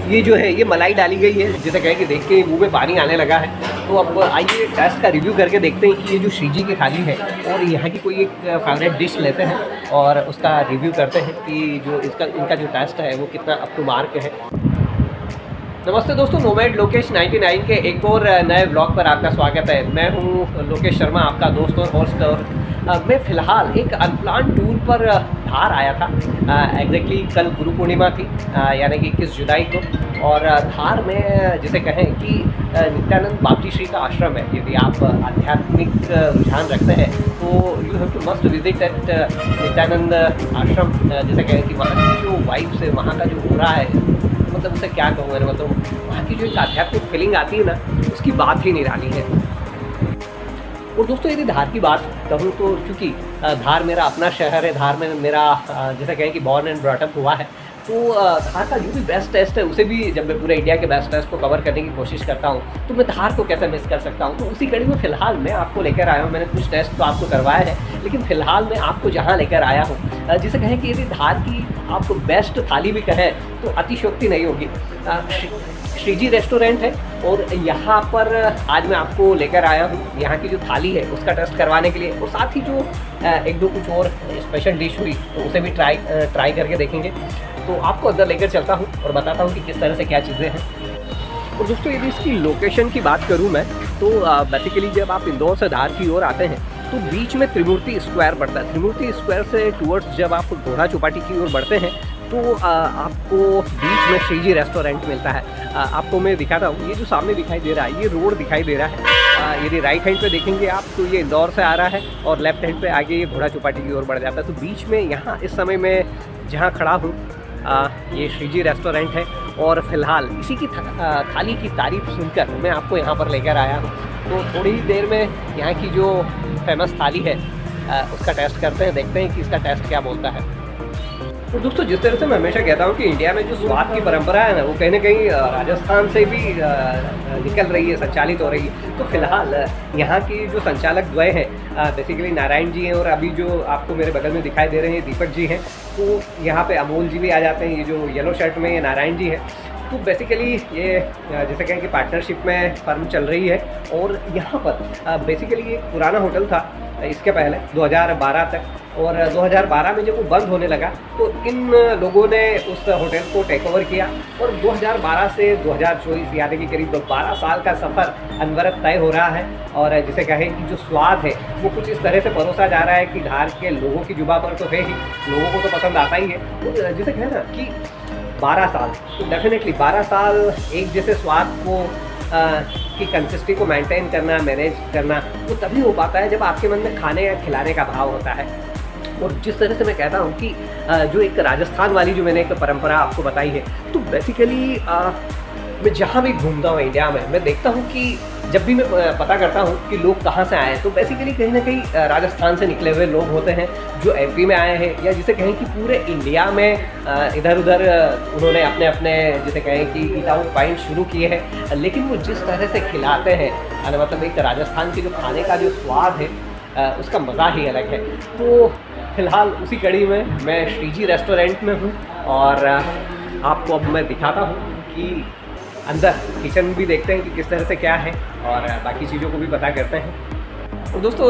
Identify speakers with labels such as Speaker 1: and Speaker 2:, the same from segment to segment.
Speaker 1: ये जो है ये मलाई डाली गई है, जिसे कहे कि देख के मुंह में पानी आने लगा है। तो अब आइए टेस्ट का रिव्यू करके देखते हैं कि ये जो श्रीजी की थाली है और यहाँ की कोई एक फेवरेट डिश लेते हैं और उसका रिव्यू करते हैं कि जो इनका जो टेस्ट है वो कितना अप टू मार्क है। नमस्ते दोस्तों, नोमैड लोकेश 99 के एक और नए ब्लॉग पर आपका स्वागत है। मैं हूं लोकेश शर्मा, आपका दोस्त और होस्ट। और मैं फ़िलहाल एक अनप्लान टूर पर धार आया था। एग्जैक्टली कल गुरु पूर्णिमा थी, यानी कि 21 जुलाई को। और धार में जिसे कहें कि नित्यानंद बापजी श्री का आश्रम है। यदि आप आध्यात्मिक रुझान रखते हैं तो you have to must visit at Nityanand ashram. जिसे कहें कि वहाँ की जो वाइब्स है, वहाँ का जो हो रहा है, मतलब उसे क्या कहूँगा, मतलब वहाँ की जो एक आध्यात्मिक फीलिंग आती है ना, उसकी बात ही निराली है। और दोस्तों यदि धार की बात कहूँ तो चूँकि धार मेरा अपना शहर है, धार में मेरा जैसे कहें कि बॉर्न एंड ब्रॉटअप हुआ है, तो धार का जो भी बेस्ट टेस्ट है उसे भी जब मैं पूरे इंडिया के बेस्ट टेस्ट को कवर करने की कोशिश करता हूँ तो मैं धार को कैसे मिस कर सकता हूँ। तो उसी कड़ी में फ़िलहाल मैं आपको लेकर आया हूँ। मैंने कुछ टेस्ट तो आपको करवाया है, लेकिन फ़िलहाल मैं आपको जहाँ लेकर आया हूँ, जिसे कहें कि यदि धार की आपको बेस्ट थाली भी कहें तो अतिशयोक्ति नहीं होगी। श्रीजी रेस्टोरेंट है और यहाँ पर आज मैं आपको लेकर आया हूँ यहाँ की जो थाली है उसका टेस्ट करवाने के लिए, और साथ ही जो एक दो कुछ और स्पेशल डिश हुई तो उसे भी ट्राई करके देखेंगे। तो आपको अंदर लेकर चलता हूँ और बताता हूँ कि किस तरह से क्या चीज़ें हैं। और दोस्तों यदि इसकी लोकेशन की बात करूँ मैं तो बेसिकली जब आप इंदौर से धार की ओर आते हैं तो बीच में त्रिमूर्ति स्क्वायर पड़ता है। त्रिमूर्ति स्क्वायर से टूवर्ड्स जब आप घोड़ा चौपाटी की ओर बढ़ते हैं तो आपको बीच में श्रीजी रेस्टोरेंट मिलता है। आपको मैं दिखाता हूँ, ये जो सामने दिखाई दे रहा है ये रोड दिखाई दे रहा है। यदि राइट हैंड पे देखेंगे आप तो ये इंदौर से आ रहा है और लेफ्ट हैंड पे आगे ये घोड़ा चौपाटी की ओर बढ़ जाता है। तो बीच में यहाँ इस समय मैं जहाँ खड़ा हूँ ये श्रीजी रेस्टोरेंट है और फ़िलहाल इसी की थाली की तारीफ़ सुनकर मैं आपको यहाँ पर लेकर आया हूँ। तो थोड़ी ही देर में यहाँ की जो फेमस थाली है उसका टेस्ट करते हैं, देखते हैं कि इसका टेस्ट क्या बोलता है। तो दोस्तों जिस तरह से मैं हमेशा कहता हूँ कि इंडिया में जो स्वाद की परंपरा है ना वो कहीं ना कहीं राजस्थान से भी निकल रही है, संचालित हो रही है। तो फिलहाल यहाँ की जो संचालक द्वय हैं बेसिकली नारायण जी हैं और अभी जो आपको मेरे बगल में दिखाई दे रहे हैं दीपक जी हैं। तो यहाँ पे अमोल जी भी आ जाते हैं, ये जो येलो शर्ट में ये नारायण जी हैं। तो बेसिकली ये जैसे कहें कि पार्टनरशिप में फर्म चल रही है। और यहाँ पर बेसिकली एक पुराना होटल था इसके पहले 2012 तक, और 2012 में जब वो बंद होने लगा तो इन लोगों ने उस होटल को टेक ओवर किया और 2012 से 2024 यानी कि करीब 12 साल का सफ़र अनवरत तय हो रहा है। और जिसे कहें कि जो स्वाद है वो कुछ इस तरह से परोसा जा रहा है कि धार के लोगों की जुबान पर तो है ही, लोगों को तो पसंद आता ही है। तो जिसे कहें ना कि 12 साल, तो डेफिनेटली 12 साल एक जैसे स्वाद को की कंसिस्टेंसी को मेंटेन करना, मैनेज करना वो तभी हो पाता है जब आपके मन में खाने या खिलाने का भाव होता है। और जिस तरह से मैं कहता हूँ कि जो एक राजस्थान वाली जो मैंने एक परंपरा आपको बताई है, तो बेसिकली मैं जहाँ भी घूमता हूँ इंडिया में मैं देखता हूँ कि जब भी मैं पता करता हूँ कि लोग कहाँ से आए हैं तो बेसिकली कहीं ना कहीं राजस्थान से निकले हुए लोग होते हैं जो एमपी में आए हैं, या जिसे कहें कि पूरे इंडिया में इधर उधर उन्होंने अपने अपने जिसे कहें कि ईट आउट पॉइंट शुरू किए हैं। लेकिन वो जिस तरह से खिलाते हैं, मतलब एक राजस्थान के जो खाने का जो स्वाद है उसका मज़ा ही अलग है। तो फ़िलहाल उसी कड़ी में मैं श्रीजी रेस्टोरेंट में हूँ और आपको अब मैं दिखाता हूँ कि अंदर किचन भी देखते हैं कि किस तरह से क्या है और बाकी चीज़ों को भी पता करते हैं। और दोस्तों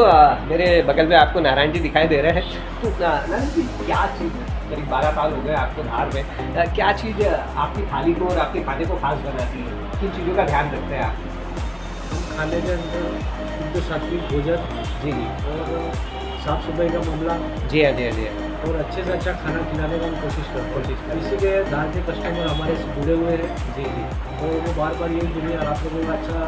Speaker 1: मेरे बगल में आपको नारायण जी दिखाई दे रहे हैं। तो नारायण जी क्या चीज़, करीब 12 साल हो गए आपको धार में, क्या चीज़ आपकी थाली को और आपके खाने को खास बनाती है? किन चीज़ों का ध्यान रखते हैं आप?
Speaker 2: खाने के अंदर शुद्ध सात्विक भोजन
Speaker 1: जी
Speaker 2: और साफ सफाई का मामला,
Speaker 1: जी हाँ, जी हाँ, जी हाँ।
Speaker 2: और अच्छे से अच्छा खाना खिलाने का हम कोशिश करते हैं। इसीलिए धार के कस्टमर हमारे से जुड़े हुए हैं
Speaker 1: जी जी।
Speaker 2: और वो बार बार यही बोलिए आप लोगों का अच्छा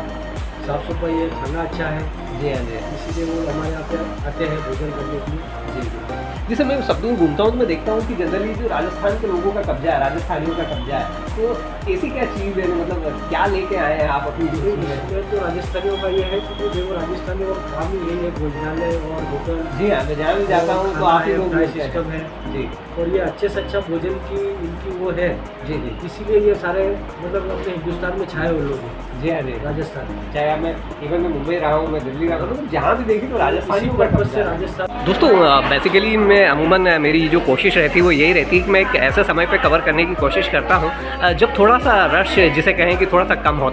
Speaker 2: साफ सफाई है, खाना अच्छा है,
Speaker 1: जी हाँ, जी हाँ।
Speaker 2: इसीलिए वो हमारे यहाँ पे आते हैं भोजन करने के लिए।
Speaker 1: जी जी। जैसे मैं सब दूर घूमता हूँ तो मैं देखता हूँ कि जनरली जो राजस्थान के लोगों का कब्जा है, राजस्थानियों का कब्जा है, तो ऐसी क्या चीज़ है, मतलब क्या लेके आए हैं आप अपनी डिश में?
Speaker 2: तो राजस्थानियों का ये है कि देखो राजस्थानियों का काम ही यही है, भोजनालय और होटल।
Speaker 1: जी हाँ, मैं जहाँ भी जाता हूँ तो आप ही लोग
Speaker 2: सिस्टम है
Speaker 1: जी,
Speaker 2: और ये अच्छे से अच्छा भोजन की इनकी वो है
Speaker 1: जी जी।
Speaker 2: इसीलिए ये सारे मतलब अपने हिंदुस्तान में छाए हुए लोग हैं।
Speaker 1: जी हाँ जी।
Speaker 2: राजस्थान
Speaker 1: चाहे या मैं इवन मैं मुंबई रहा हूँ, मैं दिल्ली रहा हूँ, तो जहाँ भी देखी तो राजस्थानी
Speaker 2: पर्पज से राजस्थान।
Speaker 1: दोस्तों बेसिकली मैं अमूमन मेरी जो कोशिश रहती है वो यही रहती है कि मैं एक ऐसे समय पे कवर करने की कोशिश करता हूँ जब थोड़ा सा रश जिसे कहें कि थोड़ा सा कम हो,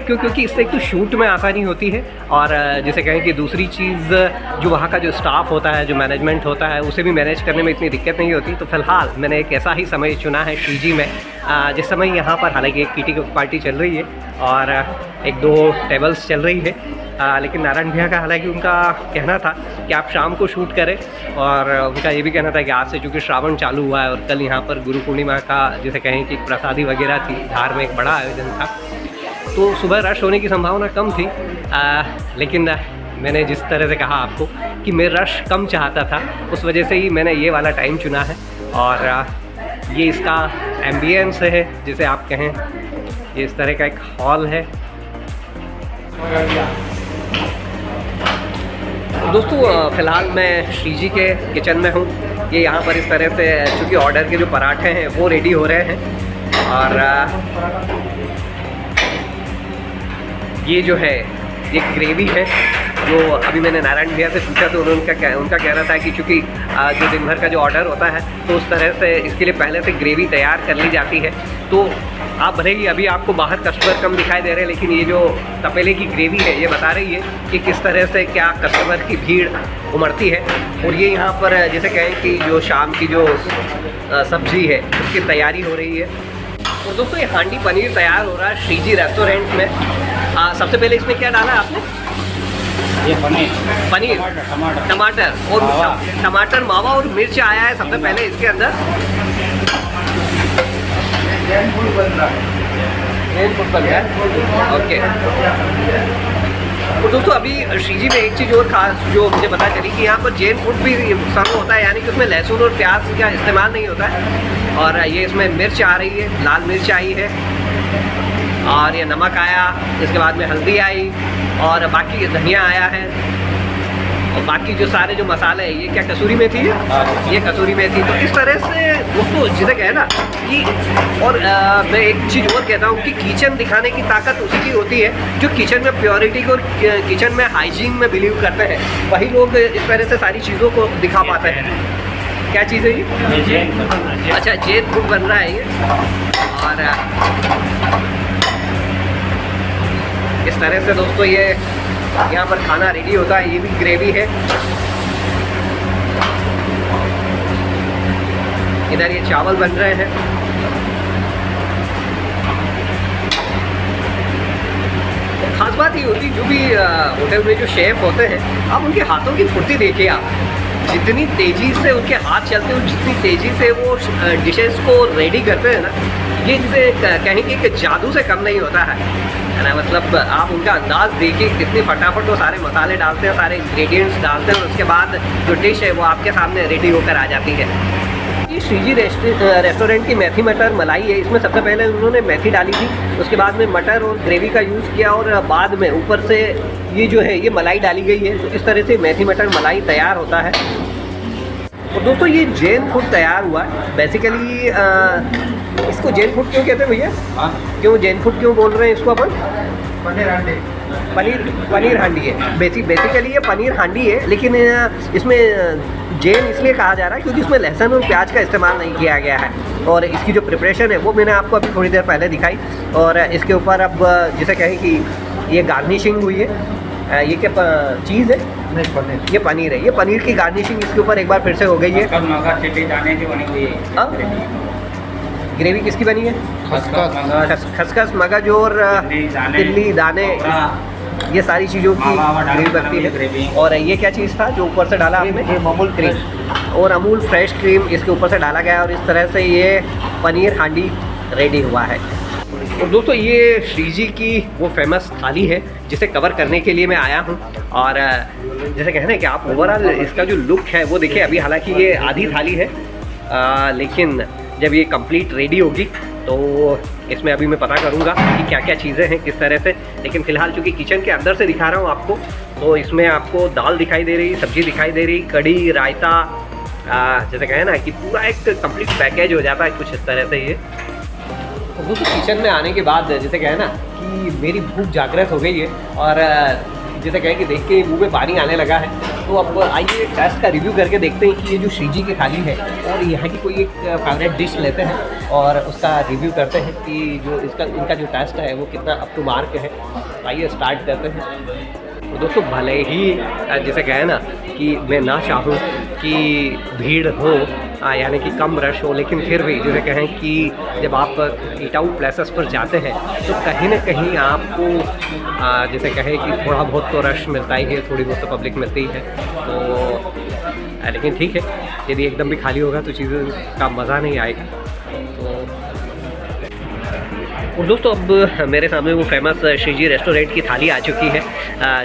Speaker 1: क्योंकि इससे एक तो शूट में आसानी होती है और जिसे कहें कि दूसरी चीज़ जो वहाँ का जो स्टाफ होता है, जो मैनेजमेंट होता है, उसे भी मैनेज करने में इतनी दिक्कत नहीं होती। तो फ़िलहाल मैंने एक ऐसा ही समय चुना है श्रीजी में जिस समय यहाँ पर हालांकि एक किटी पार्टी चल रही है और एक दो टेबल्स चल रही है, लेकिन नारायण भैया का हालांकि उनका कहना था कि आप शाम को शूट करें और उनका ये भी कहना था कि आज से चूँकि श्रावण चालू हुआ है और कल यहाँ पर गुरु पूर्णिमा का जिसे कहें कि प्रसादी वगैरह थी, धार में एक बड़ा आयोजन था, तो सुबह रश होने की संभावना कम थी। लेकिन मैंने जिस तरह से कहा आपको कि मैं रश कम चाहता था, उस वजह से ही मैंने ये वाला टाइम चुना है। और ये इसका एम्बियंस है जिसे आप कहें, ये इस तरह का एक हॉल है। दोस्तों फ़िलहाल मैं श्रीजी के किचन में हूँ। ये यहाँ पर इस तरह से चूँकि ऑर्डर के जो पराठे हैं वो रेडी हो रहे हैं और ये जो है ये ग्रेवी है जो अभी मैंने नारायण भैया से पूछा तो उनका कहना था कि चूँकि जो दिन भर का जो ऑर्डर होता है तो उस तरह से इसके लिए पहले से ग्रेवी तैयार कर ली जाती है। तो आप भले ही अभी आपको बाहर कस्टमर कम दिखाई दे रहे हैं, लेकिन ये जो तपेले की ग्रेवी है ये बता रही है कि किस तरह से क्या कस्टमर की भीड़ उमड़ती है। और ये यहाँ पर जैसे कहें कि जो शाम की जो सब्ज़ी है उसकी तैयारी हो रही है। और दोस्तों ये हांडी पनीर तैयार हो रहा है श्रीजी रेस्टोरेंट में। सबसे पहले इसमें क्या डाला आपने?
Speaker 2: ये पनीर,
Speaker 1: टमाटर और टमाटर, मावा और मिर्च आया है सबसे पहले इसके अंदर। जैन फूड बन रहा है। ओके। तो दोस्तों अभी श्रीजी में एक चीज़ और खास जो मुझे पता चली कि यहाँ पर जैन फूड भी सर्व होता है, यानी कि उसमें लहसुन और प्याज का इस्तेमाल नहीं होता है। और ये इसमें मिर्च आ रही है, लाल मिर्च आई है और ये नमक आया, इसके बाद में हल्दी आई और बाकी धनिया आया है और बाकी जो सारे जो मसाले हैं, ये क्या कसूरी मेथी है? ये कसूरी मेथी। तो इस तरह से दोस्तों जिसे कहे ना कि और मैं एक चीज़ और कहता हूँ कि किचन दिखाने की ताकत उसी की होती है जो किचन में प्योरिटी को, किचन में हाइजीन में बिलीव करते हैं, वही लोग इस तरह से सारी चीज़ों को दिखा पाते हैं। क्या चीज़ है ये? अच्छा, जैन फूड बन रहा है ये। और इस तरह से दोस्तों ये यहाँ पर खाना रेडी होता है। ये भी ग्रेवी है। इधर ये चावल बन रहे हैं। खास बात ये होती जो भी होटल में जो शेफ होते हैं, आप उनके हाथों की फुर्ती देखिए। आप जितनी तेज़ी से उनके हाथ चलते हैं, जितनी तेज़ी से वो डिशेस को रेडी करते हैं ना, ये जिसे कहेंगे कि जादू से कम नहीं होता है ना। मतलब आप उनका अंदाज़ देखिए कितनी फटाफट वो सारे मसाले डालते हैं, सारे इंग्रेडिएंट्स डालते हैं और उसके बाद जो डिश है वो आपके सामने रेडी होकर आ जाती है। ये श्रीजी रेस्टोरेंट की मेथी मटर मलाई है। इसमें सबसे पहले उन्होंने मेथी डाली थी, उसके बाद में मटर और ग्रेवी का यूज़ किया और बाद में ऊपर से ये जो है ये मलाई डाली गई है। तो इस तरह से मेथी मटर मलाई तैयार होता है। और दोस्तों ये जैन फूड तैयार हुआ है। बेसिकली इसको जैन फूड क्यों कहते हैं भैया? क्यों जैन फूड क्यों बोल रहे हैं इसको अपन? पनीर हांडी है। बेसिकली ये पनीर हांडी है, लेकिन इसमें जैन इसलिए कहा जा रहा है क्योंकि इसमें लहसुन और प्याज का इस्तेमाल नहीं किया गया है। और इसकी जो प्रिपरेशन है वो मैंने आपको अभी थोड़ी देर पहले दिखाई। और इसके ऊपर अब जिसे कहें कि ये गार्निशिंग हुई है। ये क्या चीज़ है? पनीर। ये पनीर है। ये पनीर की गार्निशिंग इसके ऊपर एक बार फिर से हो गई है। ग्रेवी किसकी बनी है? खसखस, मगज और तिल्ली, दाने, ये सारी चीज़ों की ग्रेवी बनती है। और ये क्या चीज़ था जो ऊपर से डाला आपने? अमूल क्रीम और अमूल फ्रेश क्रीम इसके ऊपर से डाला गया और इस तरह से ये पनीर हांडी रेडी हुआ है। और दोस्तों ये श्रीजी की वो फेमस थाली है जिसे कवर करने के लिए मैं आया हूँ। और जैसे कहना है कि आप ओवरऑल इसका जो लुक है वो देखिए। अभी हालांकि ये आधी थाली है, लेकिन जब ये कंप्लीट रेडी होगी तो इसमें अभी मैं पता करूँगा कि क्या क्या चीज़ें हैं किस तरह से। लेकिन फ़िलहाल चूँकि किचन के अंदर से दिखा रहा हूँ आपको, तो इसमें आपको दाल दिखाई दे रही, सब्ज़ी दिखाई दे रही, कढ़ी, रायता, जैसे कहें ना कि पूरा एक कंप्लीट पैकेज हो जाता है कुछ इस तरह से ये। तो दोस्तों किचन में आने के बाद जैसे कहें ना कि मेरी भूख जागृत हो गई है और जैसे कहें कि देख के मुंह में पानी आने लगा है। तो अब आइए टेस्ट का रिव्यू करके देखते हैं कि ये जो श्रीजी की थाली है और यहाँ की कोई एक फेवरेट डिश लेते हैं और उसका रिव्यू करते हैं कि जो इनका जो टेस्ट है वो कितना अप टू मार्क है। आइए स्टार्ट करते हैं। तो दोस्तों भले ही जैसे कहे ना कि मैं ना चाहूँ कि भीड़ हो यानी कि कम रश हो, लेकिन फिर भी जैसे कहें कि जब आप ईट आउट प्लेसेस पर जाते हैं तो कहीं ना कहीं आपको जैसे कहें कि थोड़ा बहुत तो रश मिलता ही है, थोड़ी बहुत तो पब्लिक मिलती ही है। तो लेकिन ठीक है, यदि एकदम भी खाली होगा तो चीज़ों का मज़ा नहीं आएगा। और दोस्तों अब मेरे सामने वो फेमस श्रीजी रेस्टोरेंट की थाली आ चुकी है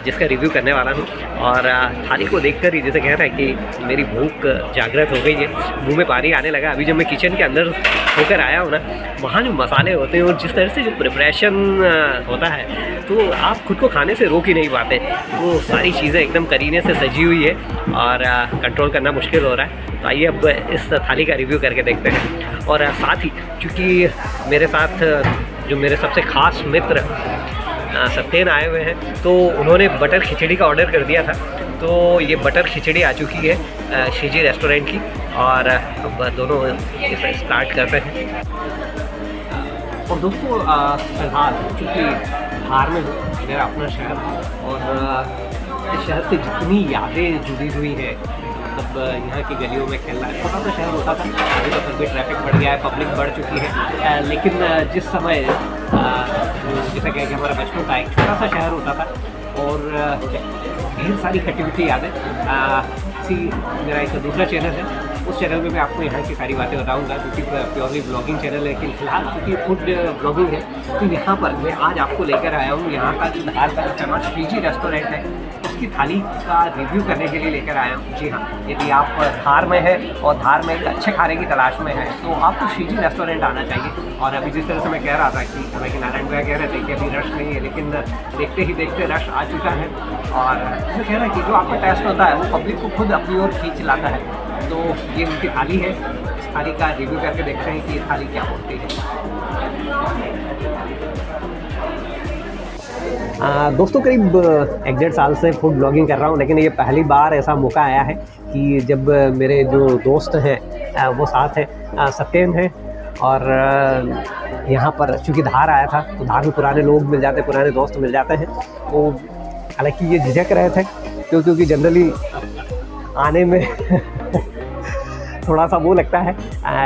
Speaker 1: जिसका रिव्यू करने वाला हूँ। और थाली को देखकर ही जैसे कह रहा है कि मेरी भूख जागृत हो गई है, मुंह में पानी आने लगा। अभी जब मैं किचन के अंदर होकर आया हूँ ना, वहाँ जो मसाले होते हैं और जिस तरह से जो प्रिपरेशन होता है तो आप खुद को खाने से रोक ही नहीं पाते। वो सारी चीज़ें एकदम करीने से सजी हुई है और कंट्रोल करना मुश्किल हो रहा है। तो आइए अब इस थाली का रिव्यू करके देखते हैं। और साथ ही चूँकि मेरे साथ जो मेरे सबसे ख़ास मित्र सत्येन आए हुए हैं, तो उन्होंने बटर खिचड़ी का ऑर्डर कर दिया था। तो ये बटर खिचड़ी आ चुकी है श्रीजी रेस्टोरेंट की और अब दोनों इसे स्टार्ट करते हैं। और दोस्तों फिलहाल चूँकि धार में मेरा अपना शहर और इस शहर से जितनी यादें जुड़ी हुई हैं, मतलब यहाँ की गलियों में खेलना, छोटा सा शहर होता था, अभी तो फिर भी ट्रैफिक बढ़ गया है, पब्लिक बढ़ चुकी है। लेकिन जिस समय जैसे कहें कि हमारा बचपन का एक छोटा सा शहर होता था और ढेर सारी खट्टी मीठी यादें। इसी मेरा एक दूसरा चैनल है, उस चैनल में मैं आपको यहाँ की सारी बातें बताऊँगा, जो कि प्योरली ब्लॉगिंग चैनल है। लेकिन फिलहाल क्योंकि फूड ब्लॉगिंग है तो यहाँ पर मैं आज आपको लेकर आया हूँ यहाँ का जो धार का फेमस श्रीजी रेस्टोरेंट है, उसकी थाली का रिव्यू करने के लिए लेकर आया हूँ। जी हाँ, यदि आप धार में है और धार में एक अच्छे खाने की तलाश में है तो आपको श्रीजी रेस्टोरेंट आना चाहिए। और अभी जिस तरह से मैं कह रहा था कि हालांकि नारायण भैया कह रहे थे कि अभी रश नहीं है, लेकिन देखते ही देखते रश आ चुका है। और मैं कह रहा है कि जो आपका टेस्ट होता है वो पब्लिक को खुद अपनी ओर खींच लाता है। तो ये उनकी थाली है, इस थाली का रिव्यू करके देखते हैं कि ये थाली क्या होती है। दोस्तों करीब 1-1.5 साल से फूड ब्लॉगिंग कर रहा हूँ, लेकिन ये पहली बार ऐसा मौका आया है कि जब मेरे जो दोस्त हैं वो साथ हैं, सत्येन हैं। और यहाँ पर चूँकि धार आया था तो धार में पुराने लोग मिल जाते, पुराने दोस्त मिल जाते हैं। तो हालांकि ये झिझक रहे थे क्योंकि जनरली आने में थोड़ा सा वो लगता है,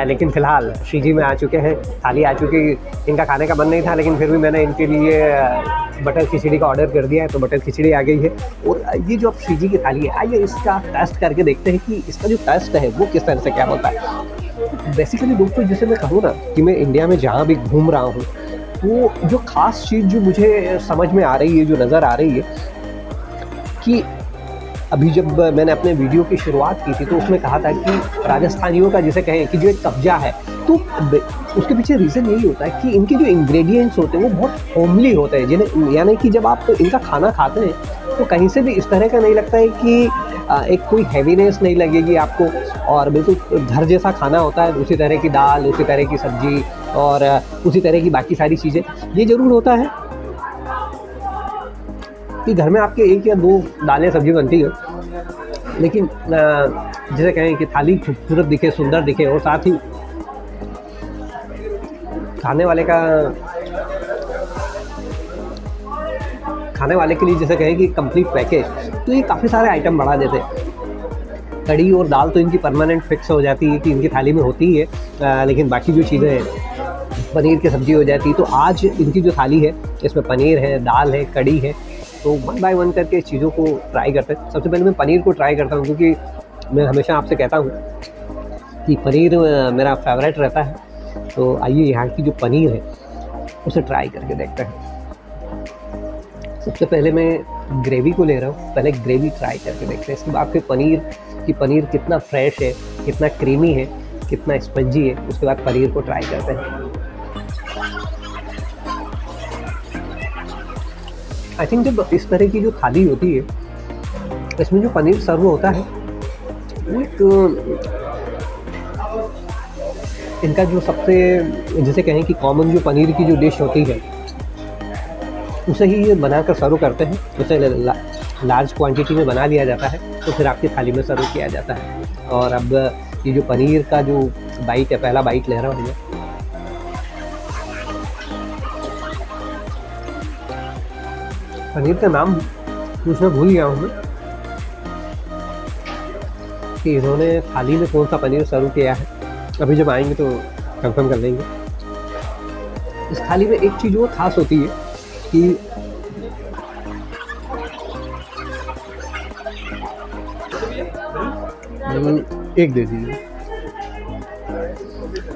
Speaker 1: लेकिन फ़िलहाल श्रीजी में आ चुके हैं, थाली आ चुकी। इनका खाने का मन नहीं था, लेकिन फिर भी मैंने इनके लिए बटर खिचड़ी का ऑर्डर कर दिया है, तो बटर खिचड़ी आ गई है। और ये जो अब श्रीजी की थाली है, आइए इसका टेस्ट करके देखते हैं कि इसका जो टेस्ट है वो किस तरह से क्या होता है। बेसिकली दोस्तों जैसे मैं कहूँ ना कि मैं इंडिया में जहाँ भी घूम रहा हूँ, तो जो ख़ास चीज़ जो मुझे समझ में आ रही है, जो नज़र आ रही है, कि अभी जब मैंने अपने वीडियो की शुरुआत की थी तो उसमें कहा था कि राजस्थानियों का जिसे कहें कि जो एक कब्जा है, तो उसके पीछे रीज़न यही होता है कि इनके जो इंग्रेडिएंट्स होते हैं वो बहुत होमली होते हैं, जिन्हें यानी कि जब आप इनका खाना खाते हैं तो कहीं से भी इस तरह का नहीं लगता है कि एक कोई हैवीनेस नहीं लगेगी आपको। और बिल्कुल घर जैसा खाना होता है, उसी तरह की दाल, उसी तरह की सब्ज़ी और उसी तरह की बाकी सारी चीज़ें। ये ज़रूर होता है कि घर में आपके 1 या 2 दालें सब्जी बनती है, लेकिन जैसे कहें कि थाली खूबसूरत दिखे, सुंदर दिखे, और साथ ही खाने वाले के लिए जैसे कहें कि कंप्लीट पैकेज, तो ये काफ़ी सारे आइटम बढ़ा देते हैं। कढ़ी और दाल तो इनकी परमानेंट फिक्स हो जाती है कि इनकी थाली में होती ही है, लेकिन बाकी जो चीज़ें हैं, पनीर की सब्ज़ी हो जाती है। तो आज इनकी जो थाली है इसमें पनीर है, दाल है, कढ़ी है। तो 1 बाय 1 करके चीज़ों को ट्राई करते हैं। सबसे पहले मैं पनीर को ट्राई करता हूँ, क्योंकि मैं हमेशा आपसे कहता हूँ कि पनीर मेरा फेवरेट रहता है। तो आइए यहाँ की जो पनीर है उसे ट्राई करके देखते हैं। सबसे पहले मैं ग्रेवी को ले रहा हूँ, पहले ग्रेवी ट्राई करके देखते हैं। इसके बाद फिर पनीर कितना फ्रेश है, कितना क्रीमी है, कितना स्पंजी है, उसके बाद पनीर को ट्राई करते हैं। आई थिंक जब इस तरह की जो थाली होती है, इसमें जो पनीर सर्व होता है वो एक इनका जो सबसे जिसे कहें कि कॉमन जो पनीर की जो डिश होती है उसे ही ये बनाकर सर्व करते हैं, उसे लार्ज क्वांटिटी में बना लिया जाता है, तो फिर आपकी थाली में सर्व किया जाता है। और अब ये जो पनीर का जो बाइट है, पहला बाइट ले रहा हूँ मैं। पनीर का नाम पूछना भूल गया हूँ मैं कि इन्होंने थाली में कौन सा पनीर सर्व किया है। अभी जब आएंगे तो कंफर्म कर लेंगे। इस थाली में एक चीज़ वो खास होती है कि एक दे दीजिए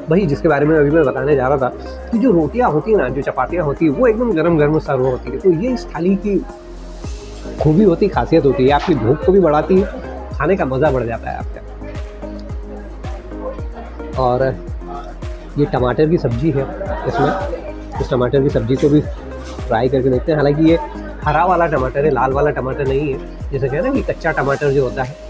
Speaker 1: भाई, जिसके बारे में अभी मैं बताने जा रहा था कि जो रोटियां होती है ना, जो चपातियां होती है, वो एकदम गरम गरम सर्व होती है। तो ये इस थाली की खूबी होती, खासियत होती है, आपकी भूख को भी बढ़ाती है, खाने का मज़ा बढ़ जाता है आपका। और ये टमाटर की सब्ज़ी है, इसमें इस टमाटर की सब्ज़ी को भी फ्राई करके देखते हैं। हालांकि ये हरा वाला टमाटर है, लाल वाला टमाटर नहीं है, जैसे कहते हैं ना कि कच्चा टमाटर जो होता है।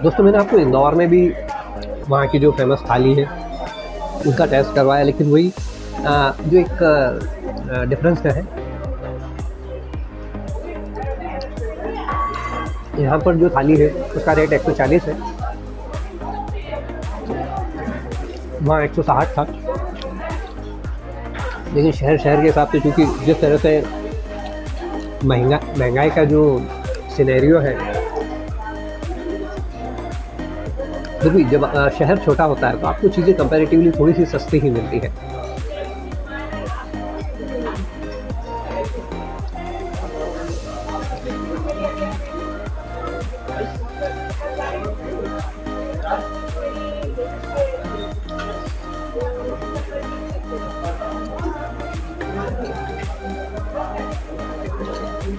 Speaker 1: दोस्तों, मैंने आपको इंदौर में भी वहाँ की जो फेमस थाली है उसका टेस्ट करवाया, लेकिन वही जो एक डिफरेंस का है, यहाँ पर जो थाली है उसका रेट 140 है, वहाँ 160 था। लेकिन शहर के हिसाब से, क्योंकि जिस तरह से महंगाई का जो सिनेरियो है, देखिए जब शहर छोटा होता है तो आपको चीज़ें कंपैरेटिवली थोड़ी सी सस्ती ही मिलती है।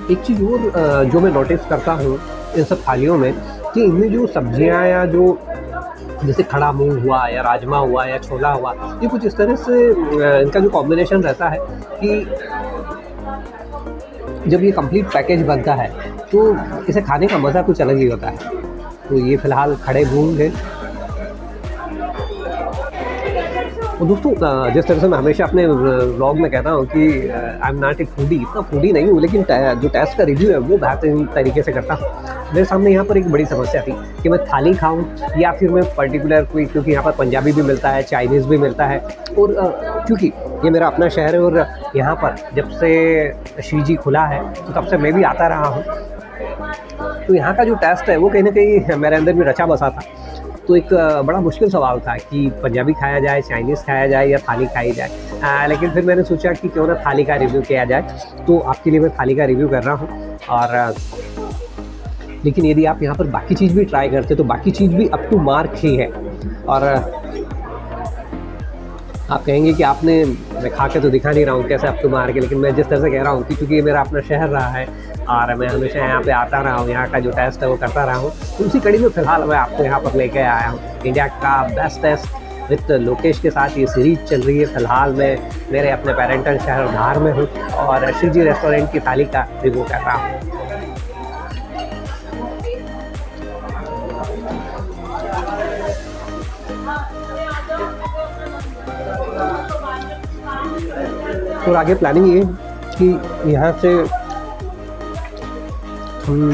Speaker 1: एक चीज़ और जो मैं नोटिस करता हूँ इन सब थालियों में, कि इनमें जो सब्जियाँ या जो जैसे खड़ा मूंग हुआ या राजमा हुआ या छोला हुआ, ये कुछ इस तरह से इनका जो कॉम्बिनेशन रहता है कि जब ये कंप्लीट पैकेज बनता है तो इसे खाने का मज़ा कुछ अलग ही होता है। तो ये फ़िलहाल खड़े मूंग है। और दोस्तों, जिस तरह से मैं हमेशा अपने व्लॉग में कहता हूँ कि I am not a foodie, इतना फूडी नहीं हूँ, लेकिन जो टेस्ट का रिव्यू है वो बेहतरीन तरीके से करता हूँ। मेरे सामने यहाँ पर एक बड़ी समस्या थी कि मैं थाली खाऊं या फिर मैं पर्टिकुलर कोई, क्योंकि यहाँ पर पंजाबी भी मिलता है, चाइनीज़ भी मिलता है, और क्योंकि ये मेरा अपना शहर है और यहाँ पर जब से श्रीजी खुला है तो तब से मैं भी आता रहा हूँ, तो यहाँ का जो टेस्ट है वो कहीं ना कहीं मेरे अंदर में रचा बसा था। तो एक बड़ा मुश्किल सवाल था कि पंजाबी खाया जाए, चाइनीज़ खाया जाए या थाली खाई जाए। लेकिन फिर मैंने सोचा कि क्यों ना थाली का रिव्यू किया जाए, तो आपके लिए मैं थाली का रिव्यू कर रहा हूँ। और लेकिन यदि आप यहाँ पर बाकी चीज़ भी ट्राई करते तो बाकी चीज़ भी अप टू मार्क ही है। और आप कहेंगे कि आपने, मैं खा के तो दिखा नहीं रहा हूँ कैसे अप टू मार्क है, लेकिन मैं जिस तरह से कह रहा हूँ कि क्योंकि ये मेरा अपना शहर रहा है और मैं हमेशा यहाँ पे आता रहा हूँ, यहाँ का जो टेस्ट है वो करता रहा हूँ, तो उसी कड़ी में फ़िलहाल मैं आपको यहाँ पर लेके आया हूँ। इंडिया का बेस्ट टेस्ट विद लोकेश के साथ ये सीरीज चल रही है। फ़िलहाल मैं मेरे अपने पेरेंटल शहर धार में हूँ और श्रीजी रेस्टोरेंट की थाली का रिव्यू कर रहा हूँ। और आगे प्लानिंग ये कि यहाँ से हम,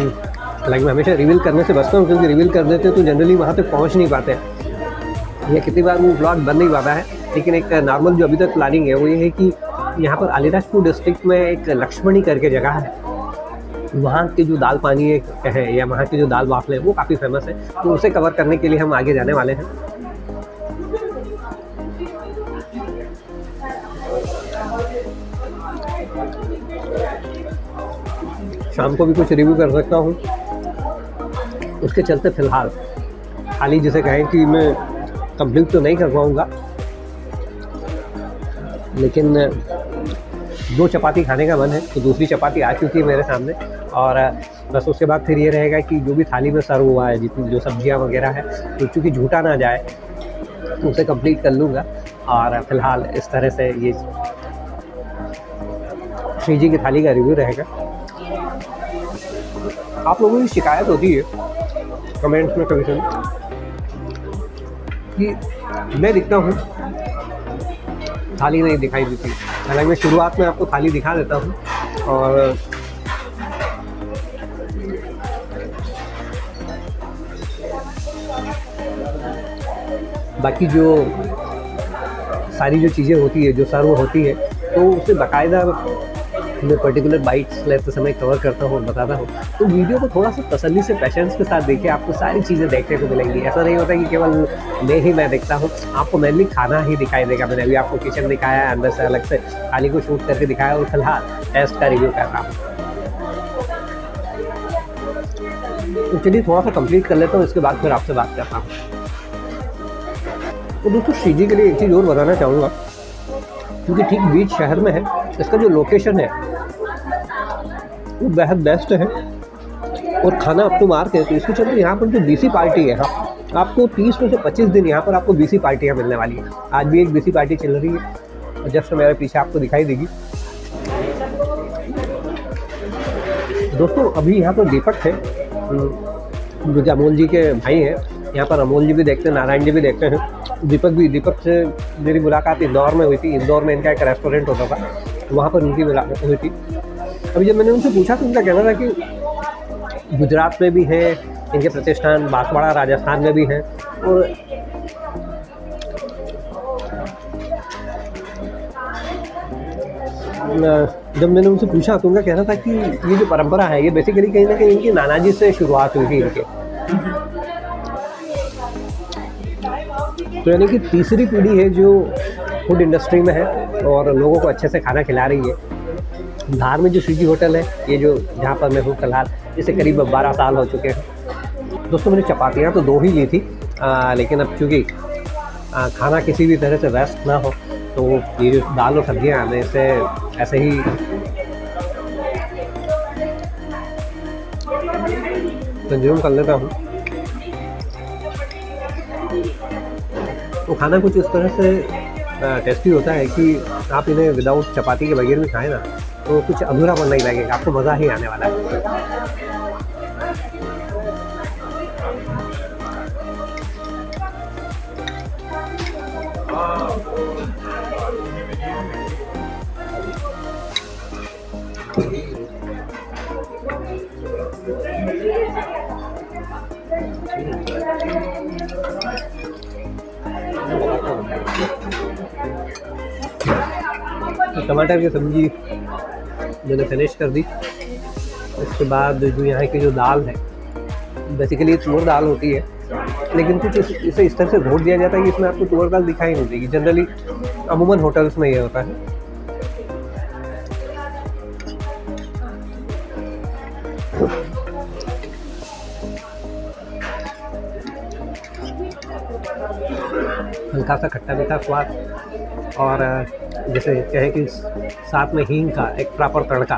Speaker 1: लाइक मैं हमेशा रिवील करने से बचता हूँ, क्योंकि रिवील कर देते हैं तो जनरली वहाँ तक पहुँच नहीं पाते हैं, या कितनी बार वो ब्लॉग बन नहीं पाता है। लेकिन एक नॉर्मल जो अभी तक प्लानिंग है वो ये है कि यहाँ पर अलीराजपुर डिस्ट्रिक्ट में एक लक्ष्मणी करके जगह है, वहाँ की जो दाल पानी है या वहाँ की जो दाल बाफले है वो काफ़ी फेमस है, तो उसे कवर करने के लिए हम आगे जाने वाले हैं। शाम को भी कुछ रिव्यू कर सकता हूँ, उसके चलते फ़िलहाल थाली जिसे कहें कि मैं कंप्लीट तो नहीं कर पाऊँगा, लेकिन 2 चपाती खाने का मन है, तो दूसरी चपाती आ चुकी है मेरे सामने। और बस उसके बाद फिर ये रहेगा कि जो भी थाली में सर्व हुआ है, जितनी जो सब्जियां वगैरह है, तो चूँकि झूठा ना जाए तो उसे कंप्लीट कर लूँगा। और फ़िलहाल इस तरह से ये श्रीजी की थाली का रिव्यू रहेगा। आप लोगों की शिकायत होती है कमेंट्स में कभी कभी कि मैं दिखता हूँ, थाली नहीं दिखाई देती। हालांकि मैं शुरुआत में आपको थाली दिखा देता हूँ और बाकी जो सारी जो चीज़ें होती है, जो सर्व होती है, तो उसे बाकायदा मैं पर्टिकुलर बाइट्स लेते समय कवर करता हूँ और बताता हूँ। तो वीडियो को थोड़ा सा तसल्ली से पेशेंस के साथ देखिए, आपको सारी चीज़ें देखने को मिलेंगी। ऐसा नहीं होता कि केवल मैं देखता हूँ, आपको मेनली खाना ही दिखाई देगा। मैंने अभी आपको किचन दिखाया है, अंदर से अलग से थाली को शूट करके दिखाया और फिलहाल टेस्ट का रिव्यू कर रहा हूँ। तो चलिए थोड़ा सा कंप्लीट कर लेता हूँ, इसके बाद फिर आपसे बात करता हूँ। तो दोस्तों श्रीजी के लिए एक चीज़ और बताना चाहूँगा, क्योंकि ठीक बीच शहर में है, इसका जो लोकेशन है वो बेहद बेस्ट है और खाना अप टू मार्क है। तो इसके चलते यहाँ पर जो बीसी पार्टी है, हाँ, आपको 30 में से 25 दिन यहाँ पर आपको बीसी पार्टियाँ मिलने वाली है। आज भी एक बीसी पार्टी चल रही है और जस्ट मेरे पीछे आपको दिखाई देगी। दोस्तों अभी यहाँ पर दीपक है, जो अमोल जी के भाई हैं। यहाँ पर अमोल जी भी देखते हैं, नारायण जी भी देखते हैं, दीपक से मेरी मुलाकात इंदौर में हुई थी। इंदौर में इनका एक रेस्टोरेंट होता था, वहाँ पर उनकी मुलाकात हुई थी। अभी जब मैंने उनसे पूछा तो उनका कहना था कि गुजरात में भी हैं इनके प्रतिष्ठान, बांसवाड़ा राजस्थान में भी हैं। और जब मैंने उनसे पूछा तो उनका कहना था कि ये जो परंपरा है ये बेसिकली कहीं ना कहीं इनकी नाना जी से शुरुआत हुई थी इनके। तो यानी कि तीसरी पीढ़ी है जो फूड इंडस्ट्री में है और लोगों को अच्छे से खाना खिला रही है। धार में जो श्रीजी होटल है, ये जो जहाँ पर मैं हूँ फिलहाल, इसे करीब 12 साल हो चुके हैं। दोस्तों मैंने चपातियाँ तो 2 ही ली थी, लेकिन अब चूँकि खाना किसी भी तरह से वेस्ट ना हो, तो ये जो दाल और सब्जियाँ मैं इसे ऐसे ही कंज्यूम कर लेता हूँ। तो खाना कुछ इस तरह से टेस्टी होता है कि आप इन्हें विदाउट चपाती के बगैर भी खाएं ना, तो कुछ अधूरापन नहीं लगेगा, आपको मज़ा ही आने वाला है। तो टमाटर की सब्ज़ी मैंने फिनिश कर दी। इसके बाद जो यहाँ की जो दाल है, बेसिकली तुअर दाल होती है, लेकिन कुछ इसे इस तरह से घोट दिया जाता है कि इसमें आपको तुअर दाल दिखाई नहीं देगी। जनरली अमूमन होटल्स में ये होता है। हल्का सा खट्टा मीठा स्वाद और जैसे कहें कि साथ में हींग का एक प्रॉपर तड़का।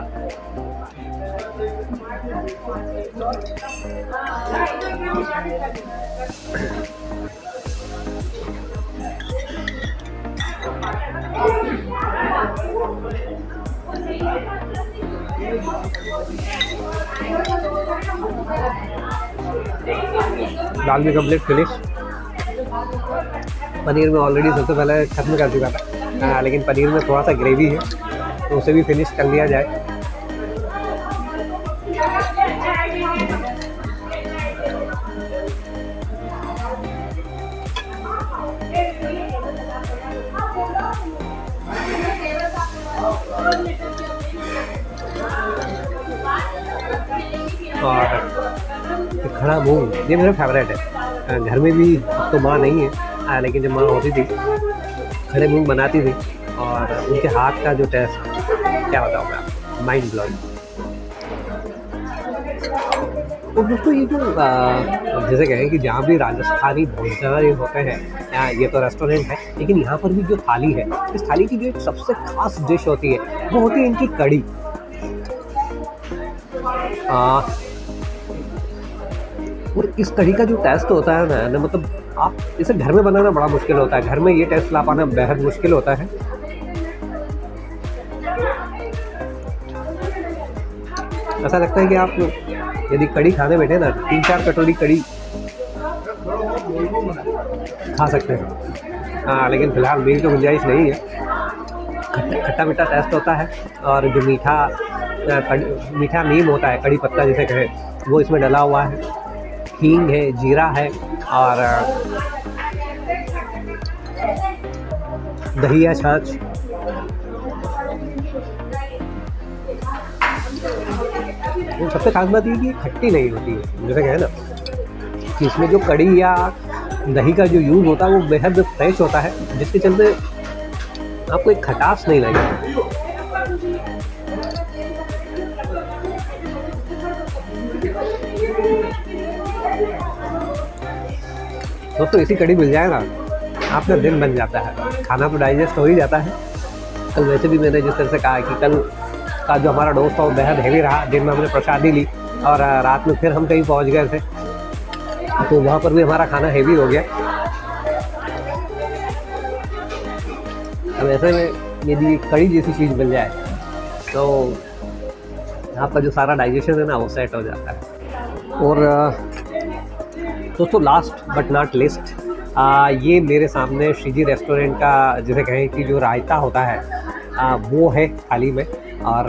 Speaker 1: दाल भी कंप्लीट फिनिश। पनीर में ऑलरेडी सबसे पहले ख़त्म कर चुका था, लेकिन पनीर में थोड़ा सा ग्रेवी है तो उसे भी फिनिश कर लिया जाए। और खड़ा मूंग ये मेरा फेवरेट है। घर में भी तो माँ नहीं है, लेकिन जब माँ होती थी खड़े मूंग बनाती थी और उनके हाथ का जो टेस्ट क्या बताऊँ मैं आपको, माइंड ब्लोइंग। और दोस्तों ये जो जैसे कहें कि जहाँ भी राजस्थानी भोजन होते हैं, ये तो रेस्टोरेंट है, लेकिन यहाँ पर भी जो थाली है, इस थाली की जो एक सबसे खास डिश होती है वो होती है इनकी कढ़ी। और इस कढ़ी का जो टेस्ट होता है ना, मतलब आप इसे घर में बनाना बड़ा मुश्किल होता है, घर में ये टेस्ट ला पाना बेहद मुश्किल होता है। ऐसा लगता है कि आप यदि कड़ी खाने बैठे ना 3-4 कटोरी कड़ी खा सकते हैं। लेकिन फ़िलहाल मेरी तो गुंजाइश नहीं है। खट्टा मीठा टेस्ट होता है और जो मीठा नीम होता है, कड़ी पत्ता जिसे कहें, वो इसमें डला हुआ है। हींग है, जीरा है और दही या छाछ। तो सबसे खास बात ये कि खट्टी नहीं होती है, जैसे कहें ना कि इसमें जो कड़ी या दही का जो यूज़ होता है वो बेहद फ्रेश होता है, जिसके चलते आपको एक खटास नहीं लगेगी। दोस्तों ऐसी कड़ी मिल जाए ना, आपका दिन बन जाता है। खाना तो डाइजेस्ट हो ही जाता है। कल वैसे भी मैंने जिस तरह से कहा कि कल का जो हमारा डोज था वो बेहद हेवी रहा। दिन में हमने प्रसादी ली और रात में फिर हम कहीं पहुंच गए थे, तो वहाँ पर भी हमारा खाना हेवी हो गया। अब ऐसे में यदि कड़ी जैसी चीज़ मिल जाए तो आपका जो सारा डाइजेशन है ना वो सेट हो जाता है। और दोस्तों लास्ट बट नॉट लीस्ट, ये मेरे सामने श्रीजी रेस्टोरेंट का जैसे कहें कि जो रायता होता है वो है थाली में। और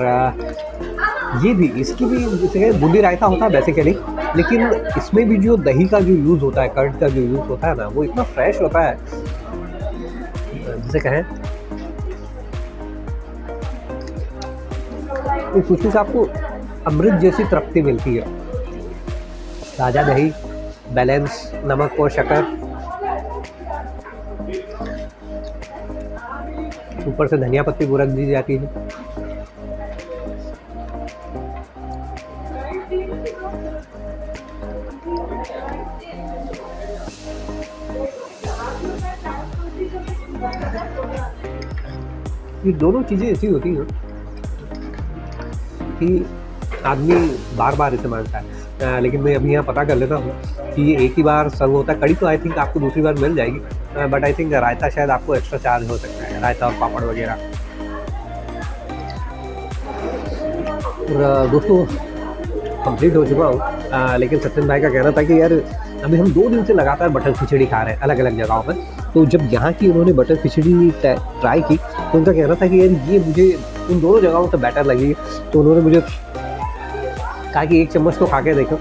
Speaker 1: ये भी इसकी भी जैसे कहें बूंदी रायता होता है बेसिकली, लेकिन इसमें भी जो दही का जो यूज़ होता है, कर्ड का जो यूज़ होता है ना, वो इतना फ्रेश होता है जैसे कहें इस सूची से आपको अमृत जैसी तृप्ति मिलती है। ताज़ा दही, बैलेंस, नमक और शक्कर, ऊपर से धनिया पत्ती बुरक दी जाती है। ये दोनों चीज़ें ऐसी होती हैं कि आदमी बार बार इसे मांगता है, लेकिन मैं अभी यहाँ पता कर लेता हूँ कि ये एक ही बार सर्व होता है। कड़ी तो आई थिंक आपको दूसरी बार मिल जाएगी, बट आई थिंक रायता शायद आपको एक्स्ट्रा चार्ज हो सकता है, रायता और पापड़ वगैरह। और दोस्तों कंप्लीट हो चुका हूँ, लेकिन सचिन भाई का कहना था कि यार अभी हम 2 दिन से लगातार बटर खिचड़ी खा रहे हैं अलग अलग जगहों पर। तो जब यहाँ की उन्होंने बटर खिचड़ी ट्राई की तो उनका कहना था कि यार ये मुझे उन दोनों जगहों पर बेटर लगी। तो उन्होंने मुझे कहा कि 1 चम्मच तो खा के देखो।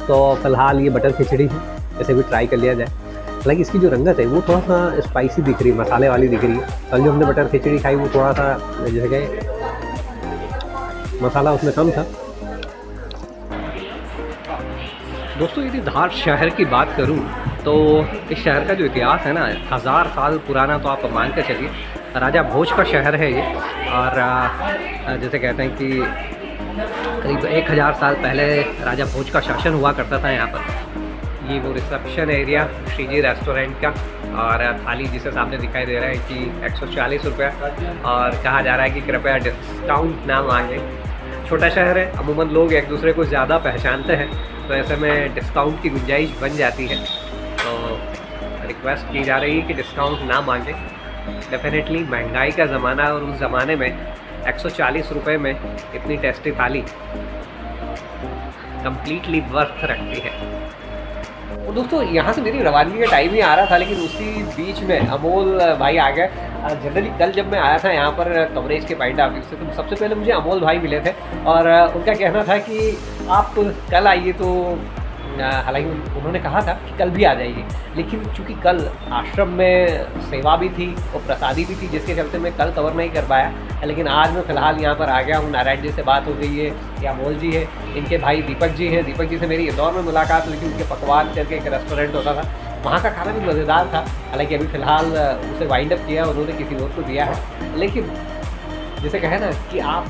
Speaker 1: तो फ़िलहाल ये बटर खिचड़ी है, इसे भी ट्राई कर लिया जाए। हालांकि इसकी जो रंगत है वो थोड़ा सा स्पाइसी दिख रही है, मसाले वाली दिख रही है। कल जो हमने बटर खिचड़ी खाई वो थोड़ा सा जैसे कि मसाला उसमें कम था। दोस्तों यदि धार शहर की बात करूं तो इस शहर का जो इतिहास है ना 1000 साल पुराना तो आप मान के चलिए। राजा भोज का शहर है ये, और जैसे कहते हैं कि करीब 1000 साल पहले राजा भोज का शासन हुआ करता था यहाँ पर। ये वो रिसेप्शन एरिया श्रीजी रेस्टोरेंट का, और थाली जिसे सामने दिखाई दे रहा है कि 140 रुपये, और कहा जा रहा है कि कृपया डिस्काउंट ना मांगें। छोटा शहर है, अमूमन लोग एक दूसरे को ज़्यादा पहचानते हैं, तो ऐसे में डिस्काउंट की गुंजाइश बन जाती है। तो रिक्वेस्ट की जा रही है कि डिस्काउंट ना मांगें। डेफिनेटली महंगाई का ज़माना, और उस ज़माने में 140 रुपये में इतनी टेस्टी थाली कंप्लीटली वर्थ रखती है। और दोस्तों यहाँ से मेरी रवानगी का टाइम ही आ रहा था, लेकिन उसी बीच में अमोल भाई आ गए। जनरली कल जब मैं आया था यहाँ पर कवरेज के पॉइंट ऑफ व्यू से, तो सबसे पहले मुझे अमोल भाई मिले थे, और उनका कहना था कि आप कल आइए। तो हालांकि उन्होंने कहा था कि कल भी आ जाइए, लेकिन चूँकि कल आश्रम में सेवा भी थी और प्रसादी भी थी, जिसके चलते मैं कल कवर नहीं कर पाया। लेकिन आज मैं फ़िलहाल यहाँ पर आ गया हूँ। नारायण जी से बात हो गई है, या अमोल जी है, इनके भाई दीपक जी हैं। दीपक जी से मेरी इंदौर में मुलाकात हुई थी, उनके पकवान करके एक रेस्टोरेंट होता था, वहाँ का खाना भी मज़ेदार था। हालांकि अभी फ़िलहाल उसे वाइंड अप किया, उन्होंने किसी और को दिया है। लेकिन जैसे कहे ना कि आप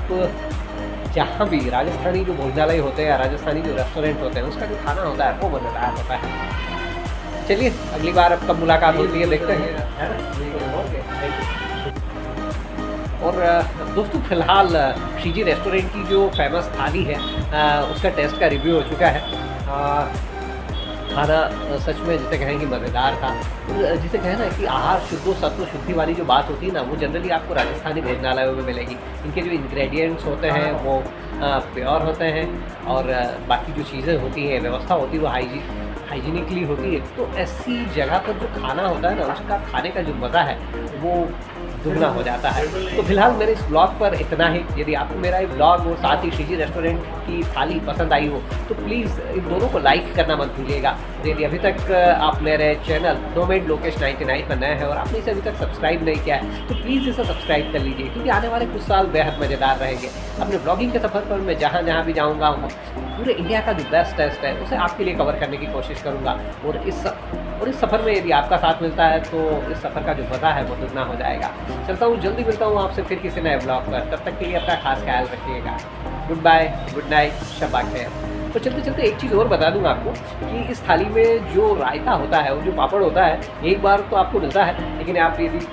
Speaker 1: जहाँ भी राजस्थानी जो भोजनालय होते हैं या राजस्थानी जो रेस्टोरेंट होते हैं, उसका जो खाना होता है वो मज़ेदार होता है। चलिए अगली बार अब कब मुलाकात होती है देखते हैं, है ना। और दोस्तों फ़िलहाल श्रीजी रेस्टोरेंट की जो फेमस थाली है उसका टेस्ट का रिव्यू हो चुका है। खाना सच में जिसे कहें कि मज़ेदार था। और जिसे कहें ना कि आहार शुद्धो सत्व शुद्धि वाली जो बात होती है ना, वो जनरली आपको राजस्थानी भोजनालयों में मिलेगी। इनके जो इंग्रेडिएंट्स होते हैं वो प्योर होते हैं, और बाकी जो चीज़ें होती हैं, व्यवस्था होती है, वो हाइजीनिकली होती है। तो ऐसी जगह पर जो खाना होता है ना, उसका खाने का जो मज़ा है वो दुगना हो जाता है। तो फिलहाल मेरे इस ब्लॉग पर इतना ही। यदि आपको मेरा ये ब्लॉग और साथ ही श्रीजी रेस्टोरेंट की थाली पसंद आई हो तो प्लीज़ इन दोनों को लाइक करना मत भूलिएगा। यदि अभी तक आप मेरे चैनल नोमैड लोकेश 99 पर नए हैं और आपने इसे अभी तक सब्सक्राइब नहीं किया है तो प्लीज़ इसे सब्सक्राइब कर लीजिए, क्योंकि आने वाले कुछ साल बेहद मज़ेदार रहेंगे। अपने ब्लॉगिंग के सफ़र पर मैं जहाँ जहाँ भी जाऊँगा पूरे इंडिया का जो बेस्ट टेस्ट है उसे आपके लिए कवर करने की कोशिश करूँगा। और इस सफ़र में यदि आपका साथ मिलता है तो इस सफ़र का जो मज़ा है वो दुगना हो जाएगा। चलता हूँ, जल्दी मिलता हूँ आपसे फिर किसी नए ब्लॉग पर। तब तक के लिए अपना खास ख्याल रखिएगा। गुड बाय, गुड नाइट, शब्बा खैर। तो चलते चलते एक चीज़ और बता दूं आपको कि इस थाली में जो रायता होता है, वो जो पापड़ होता है, एक बार तो आपको मिलता है, लेकिन आप यदि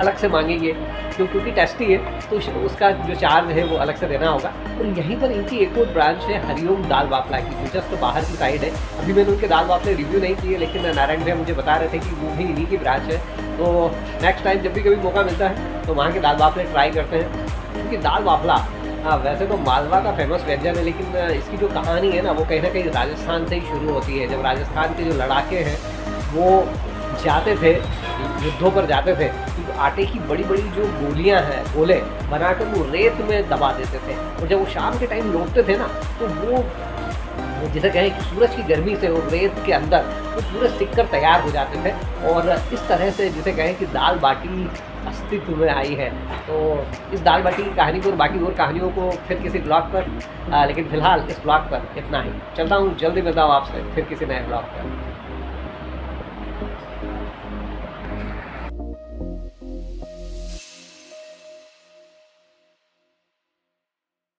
Speaker 1: अलग से मांगेंगे क्योंकि टेस्टी है तो उसका जो चार्ज है वो अलग से देना होगा। और यहीं पर इनकी एक और ब्रांच है हरिओम दाल बाफला की, जो जस्ट बाहर की साइड है। अभी मैंने उनके दाल बाफले रिव्यू नहीं किए, लेकिन नारायण भैया मुझे बता रहे थे कि वो भी इन्हीं की ब्रांच है। तो नेक्स्ट टाइम जब भी कभी मौका मिलता है तो वहाँ के दाल बाफले ट्राई करते हैं, क्योंकि दाल बाफला वैसे तो मालवा का फेमस व्यंजन है, लेकिन इसकी जो कहानी है ना वो कहीं ना कहीं राजस्थान से ही शुरू होती है। जब राजस्थान के जो लड़ाके हैं वो जाते थे, युद्धों पर जाते थे, तो आटे की बड़ी बड़ी जो गोलियां हैं, गोले बनाकर वो रेत में दबा देते थे। और जब वो शाम के टाइम लौटते थे ना तो वो जिसे कहें कि सूरज की गर्मी से वो रेत के अंदर वो पूरे सिक कर तैयार हो जाते थे। और इस तरह से जिसे कहें कि दाल बाटी अस्तित्व में आई है। तो इस दाल बाटी की कहानी को और बाकी और कहानियों को फिर किसी ब्लॉग पर, लेकिन फ़िलहाल इस ब्लॉग पर इतना ही। चलता हूँ, जल्दी मिलता हूँ आपसे फिर किसी नए ब्लॉग पर।